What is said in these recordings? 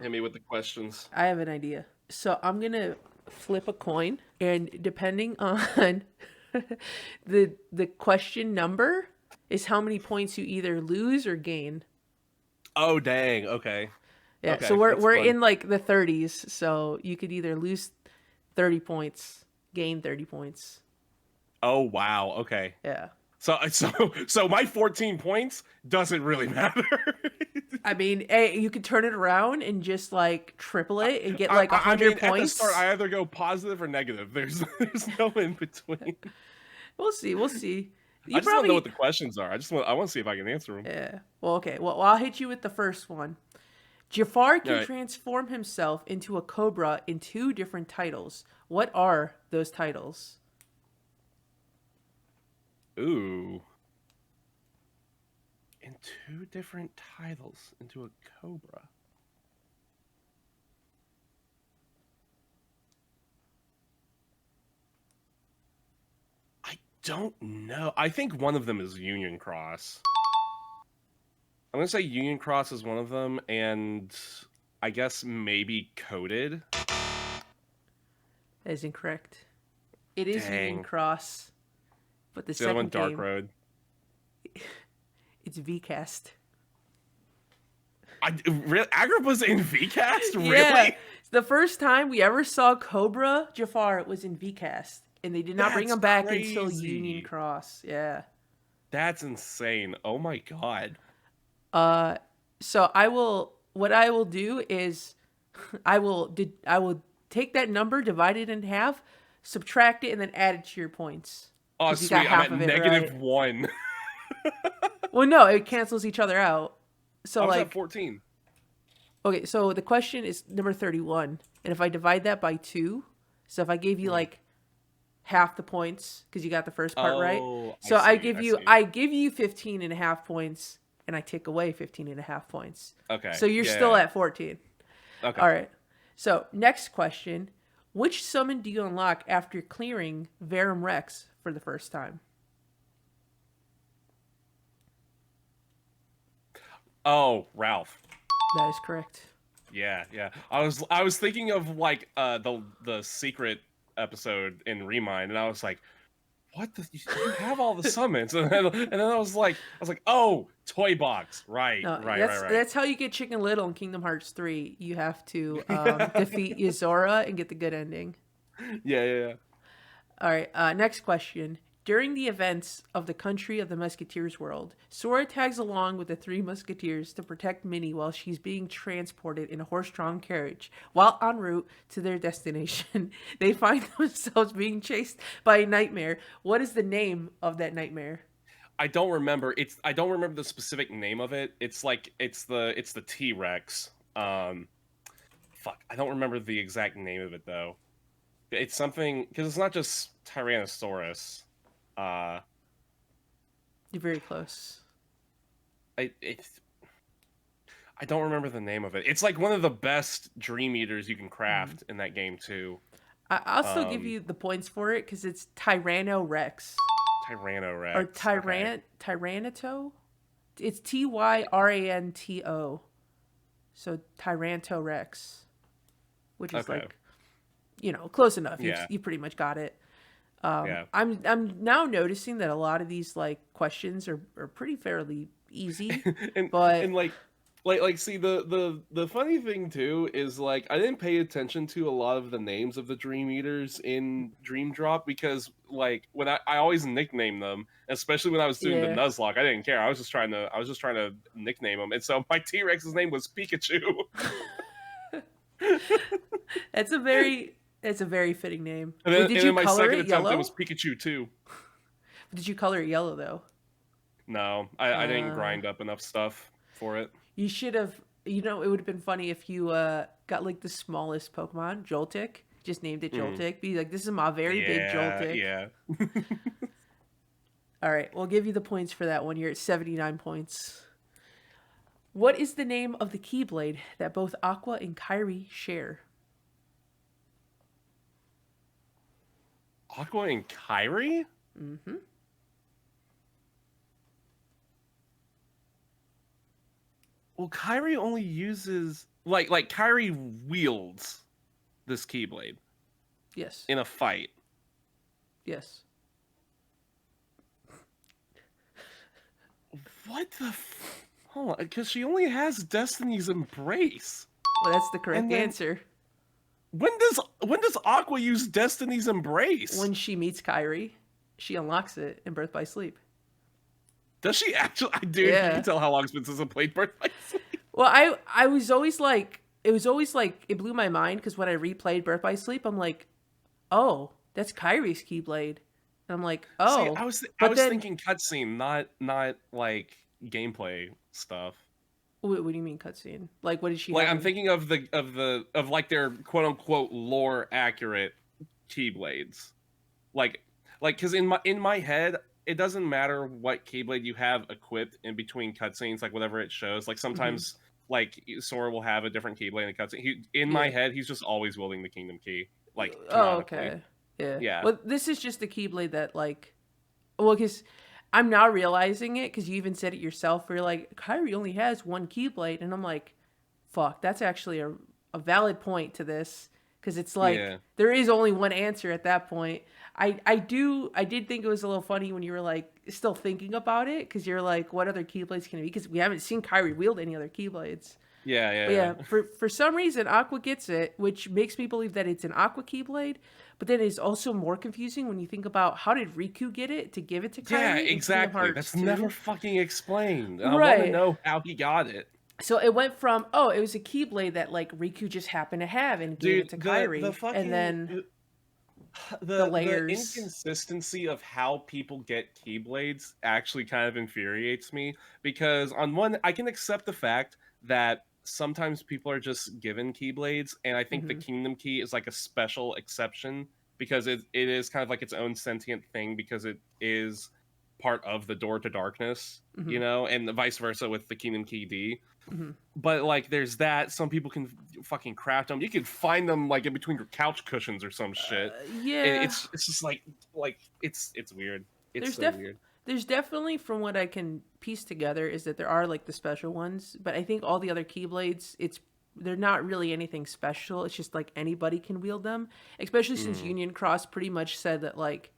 Hit me with the questions. I have an idea. So I'm gonna flip a coin, and depending on the question number is how many points you either lose or gain. Oh dang. Okay. Yeah, so Okay. we're That's we're fun. in like the 30s, so you could either lose 30 points, gain 30 points. Oh wow. Okay. Yeah. So my 14 points doesn't really matter. I mean, hey, you could turn it around and just like triple it and get like I 100 mean, at the start, points. I either go positive or negative. There's no in between. We'll see. We'll see. I You just want to know what probably the questions are. I want to see if I can answer them. yeah. Well, okay. Well, I'll hit you with the first one. Jafar All can right. transform himself into a cobra in two different titles. What are those titles? Ooh. In two different titles into a Cobra. I don't know. I think one of them is Union Cross. I'm gonna say Union Cross is one of them, and I guess maybe Coded. That is incorrect. It is Union Dang. Cross, but the The other one, second Dark game, Road. it's VCast. Agrippa's in VCast? Yeah, Really? the first time we ever saw Cobra Jafar was in VCast, and they did not bring That's him back until Union crazy. Cross. Yeah. That's insane. Oh my god. Uh, so I will. What I will do is, I will take that number, divide it in half, subtract it, and then add it to your points Oh because you got sweet, I'm half at of it right. -1. Well, no, it cancels each other out. So I was at like, 14. okay, so the question is number 31, and if I divide that by two, so if I gave you Mhm. like half the points because you got the first part right, Oh, I so see. I see. I give you 15 and a half points, and I take away 15 and a half points. Okay. So you're still Yeah. at 14. Okay. All right. So next question: which summon do you unlock after clearing Verum Rex for the first time? Oh, Ralph. That is correct. Yeah, yeah. I was thinking of like the secret episode in Remind, and I was like, what the you have all the summons, and then I was like, oh, Toy Box. Right, No, right, right, right. that's how you get Chicken Little in Kingdom Hearts 3. You have to defeat Yuzora and get the good ending. Yeah, yeah, yeah. All right. Next question. During the events of the Country of the Musketeers world, Sora tags along with the three Musketeers to protect Minnie while she's being transported in a horse-drawn carriage. While en route to their destination, they find themselves being chased by a nightmare. What is the name of that nightmare? I don't remember the specific name of it. It's the T-Rex. Fuck. I don't remember the exact name of it though. It's something because it's not just Tyrannosaurus. Uh, You're very close. I it's I don't remember the name of it. It's like one of the best Dream Eaters you can Mm. craft in that game too. I'll still give Um, you the points for it because it's Tyranno Rex or Tyrannorex. Okay. Tyrannato. It's Tyranto. So Tyranto Rex, which is Okay. like close enough. Yeah. You pretty much got it. Yeah. I'm now noticing that a lot of these like questions are pretty fairly easy, and but and like see the funny thing too is like I didn't pay attention to a lot of the names of the Dream Eaters in Dream Drop because like when I always nickname them, especially when I was doing the yeah, Nuzlocke, I didn't care. I was just trying to nickname them, and so my T-Rex's name was Pikachu. that's a very fitting name. and Wait, then did and you then my color second it attempt it was yellow? Pikachu too. Did you color it yellow though? No, I didn't Uh, grind up enough stuff for it. you should have. It would have been funny if you got like the smallest Pokemon, Joltik. Just named it Mm. Joltik. Be like, this is my very big Yeah, Joltik. yeah. All right, we'll give you the points for that one. You're at 79 points. What is the name of the Keyblade that both Aqua and Kyrie share? Aqua and Kyrie? Mm-hmm. Well, Kyrie only uses like Kyrie wields this Keyblade Yes. in a fight. Yes. What the? Hold on, because she only has Destiny's Embrace. Well, that's the correct And then answer. when does Aqua use Destiny's Embrace? When she meets Kyrie, she unlocks it in Birth by Sleep. Does she actually? Dude, you Yeah. can tell how long it's been since I played Birth by Sleep. Well, I was always like, it blew my mind because when I replayed Birth by Sleep, I'm like, oh, that's Kyrie's Keyblade. And I'm like, See, oh. I was But then, thinking cutscene, not like gameplay stuff. what do you mean cutscene? Like, what did she Like have? I'm thinking of like their quote unquote lore accurate Keyblades. Like because in my head it doesn't matter what Keyblade you have equipped in between cutscenes, like whatever it shows. Like sometimes like Sora will have a different Keyblade in a cutscene. In my Yeah. head, he's just always wielding the Kingdom Key, like Oh, canonically. okay. Yeah. Yeah. Well, this is just the Keyblade that, like, well, because I'm now realizing it because you even said it yourself. Where you're like, Kyrie only has one Keyblade, and I'm like, fuck, that's actually a valid point to this because it's like Yeah. there is only one answer at that point. I did think it was a little funny when you were like still thinking about it because you're like, what other Keyblades can it be? Because we haven't seen Kyrie wield any other Keyblades. Yeah. But yeah, for some reason, Aqua gets it, which makes me believe that it's an Aqua Keyblade. But then it's also more confusing when you think about how did Riku get it to give it to Kyrie? Yeah, in Kingdom exactly. Hearts That's 2? never fucking explained. I want to Right. know how he got it. So it went from, oh, it was a Keyblade that like Riku just happened to have and gave Dude, it to Kyrie, the fucking and then the layers. inconsistency of how people get Keyblades actually kind of infuriates me, because on one, I can accept the fact that sometimes people are just given Keyblades, and I think the Mhm. Kingdom Key is like a special exception because it is kind of like its own sentient thing because it is part of the Door to Darkness, you Mhm. know, and vice versa with the Kingdom Key D. Mhm. But like, there's that. Some people can fucking craft them. You can find them like in between your couch cushions or some shit. Yeah, It's just like it's weird. It's there's so weird. there's definitely, from what I can piece together, is that there are like the special ones, but I think all the other Keyblades, they're not really anything special. It's just like anybody can wield them, especially since Mm. Union Cross pretty much said that like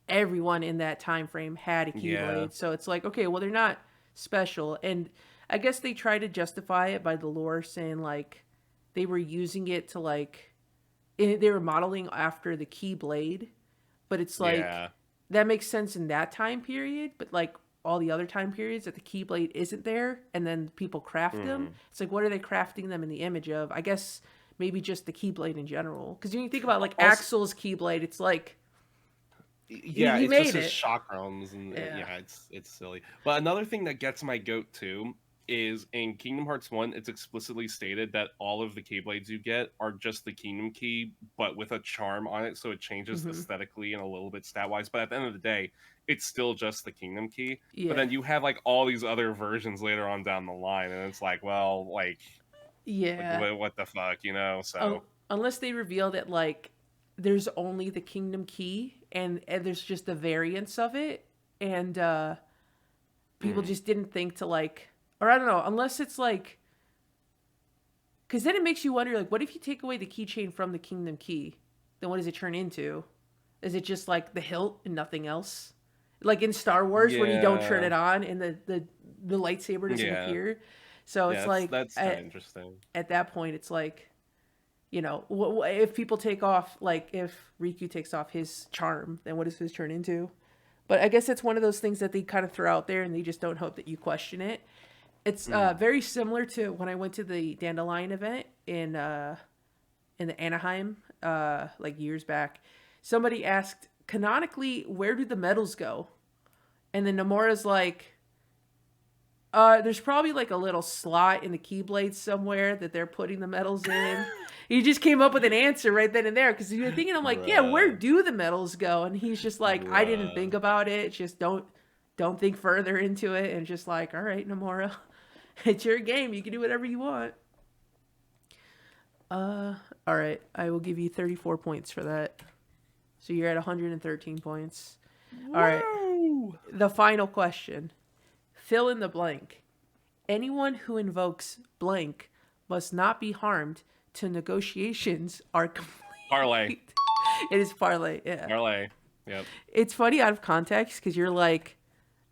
everyone in that time frame had a Keyblade. Yeah. So it's like, okay, well, they're not special. And I guess they try to justify it by the lore saying like they were using it to like they were modeling after the Keyblade, but it's like Yeah. that makes sense in that time period, but like all the other time periods that the Keyblade isn't there and then people craft them, it's like, what are they crafting them in the image of? I guess maybe just the Keyblade in general. Because when you think about like Also- Axel's Keyblade, it's like Yeah, he it's made just his it. chakrams and Yeah. yeah, it's silly. But another thing that gets my goat too is in Kingdom Hearts 1, it's explicitly stated that all of the Keyblades you get are just the Kingdom Key, but with a charm on it, so it changes Mhm. aesthetically and a little bit stat-wise. But at the end of the day, it's still just the Kingdom Key. Yeah. But then you have like all these other versions later on down the line, and it's like, well, like Yeah. what the fuck, you know? Un- So unless they reveal that like there's only the Kingdom Key and there's just a variance of it, and people just didn't think to like, or I don't know, unless it's like, because then it makes you wonder like, what if you take away the keychain from the Kingdom Key? Then what does it turn into? Is it just like the hilt and nothing else? Like in Star Wars when you don't turn Yeah. it on and the lightsaber doesn't Yeah. appear. So yeah, it's like that's kind of interesting. at that point it's like, you know, if people take off, like if Riku takes off his charm, then what does his turn into? But I guess it's one of those things that they kind of throw out there and they just don't hope that you question it. It's very similar to when I went to the Dandelion event in the Anaheim like years back. Somebody asked, canonically, where do the medals go? And then Nomura's like, there's probably like a little slot in the Keyblade somewhere that they're putting the medals in. He just came up with an answer right then and there because you were thinking, I'm like, yeah, where Bruh. do the medals go? And he's just like, I didn't Bruh. think about it. Just don't think further into it, and just like, all right, Nomura, it's your game. You can do whatever you want. All right, I will give you 34 points for that. So you're at 113 points. All right, Woo! the final question. Fill in the blank. Anyone who invokes blank must not be harmed till negotiations are complete. Parlay. It is parlay. Yeah. Parlay. Yep. It's funny out of context because you're like,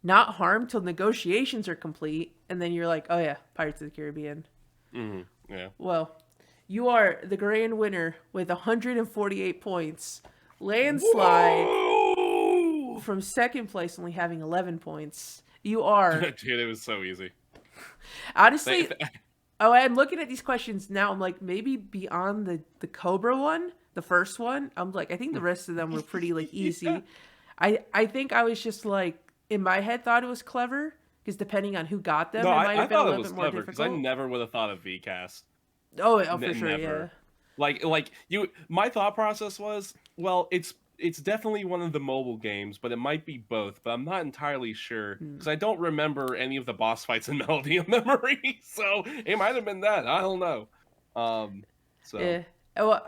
not harmed till negotiations are complete, and then you're like, oh yeah, Pirates of the Caribbean. Yeah. Well, you are the grand winner with 148 points. Landslide. Whoa! From second place, only having 11 points. You are. Dude, it was so easy. Honestly, I'm looking at these questions now. I'm like, maybe beyond the Cobra one, the first one, I'm like, I think the rest of them were pretty like easy. Yeah. I think I was just like, in my head, thought it was clever because depending on who got them, No, it might have been a thought it little was bit more clever because I difficult. never would have thought of VCast. Oh, for sure, Never. yeah. Like you, my thought process was, well, it's definitely one of the mobile games, but it might be both. But I'm not entirely sure because I don't remember any of the boss fights in Melody of Memory, so it might have been that. I don't know. So yeah. Well,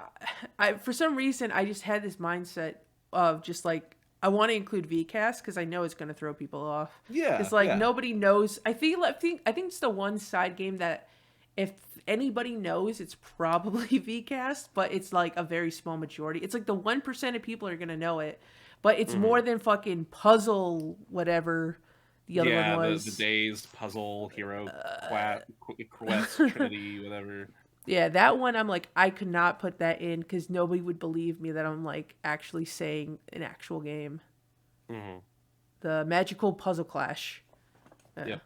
for some reason I just had this mindset of just like I want to include VCast because I know it's going to throw people off. Yeah, it's like nobody knows. I think it's the one side game that if anybody knows, it's probably VCast, but it's like a very small majority. It's like the 1% of people are going to know it, but it's more than fucking Puzzle, whatever the other one was. The Dazed, Puzzle, Hero, Quest, Trinity, whatever. Yeah, that one I'm like, I could not put that in because nobody would believe me that I'm like actually saying an actual game. The Magical Puzzle Clash. Yeah.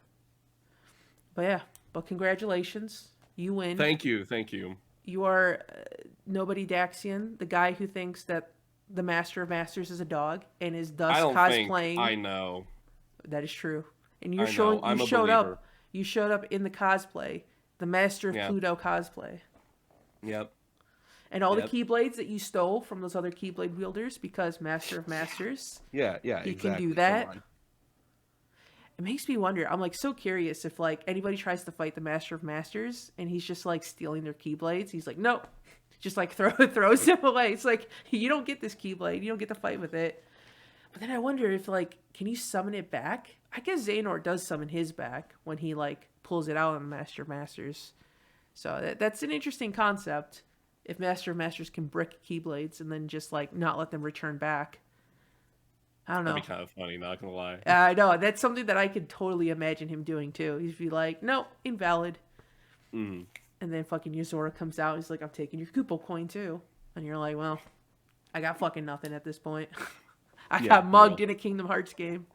But congratulations. You win. Thank you. You are Nobody Daxian, the guy who thinks that the Master of Masters is a dog and is thus cosplaying. I know. That is true. And You showed up. You showed up in the cosplay. The Master of Pluto cosplay. Yep. And all the Keyblades that you stole from those other Keyblade wielders because Master of Masters. Yeah, He can do that. It makes me wonder. I'm like so curious if like anybody tries to fight the Master of Masters and he's just like stealing their Keyblades. He's like, nope. Just like throws them away. It's like, you don't get this Keyblade. You don't get to fight with it. But then I wonder if like, can you summon it back? I guess Xehanort does summon his back when he like pulls it out on the Master of Masters. So that's an interesting concept. If Master of Masters can brick Keyblades and then just like not let them return back. I don't know. That'd be kind of funny, not gonna lie. I know. That's something that I could totally imagine him doing too. He'd be like, no, invalid. And then fucking Yuzora comes out. He's like, I'm taking your Koopa coin too. And you're like, well, I got fucking nothing at this point. I got mugged in a Kingdom Hearts game.